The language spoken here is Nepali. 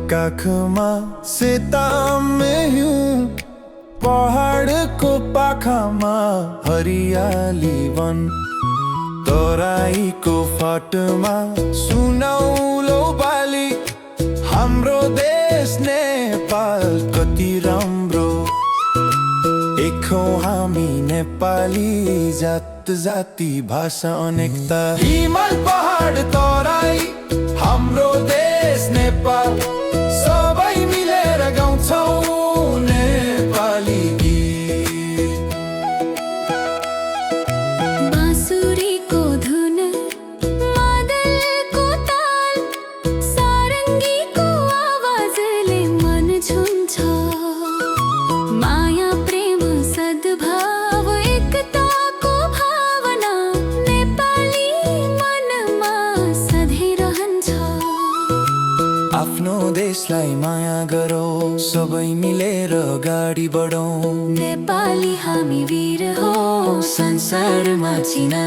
काखमा सेतामे हिउँ, पहाडको पाखामा हरियाली वन, तराईको फाटमा सुनौलो बाली। हाम्रो देश नेपाल कति राम्रो, एक हौं हामी नेपाली, जात जाति भाषा अनेकता। हिमाल पहाड तराई हाम्रो देश नेपाल, सबै मिलेर गाउँछौं नेपाली गीत। बाँसुरीको धुन, मादलको ताल, सारङ्गीको आवाजले मन छुन्छ। माया प्रेम सद्भाव एकताको भावना नेपाली मनमा सधैँ रहन्छ। आफ्नो देशलाई माया गरौँ, सबै मिलेर अगाडि बढौँ। नेपाली हामी वीर हो, संसारमा चिना।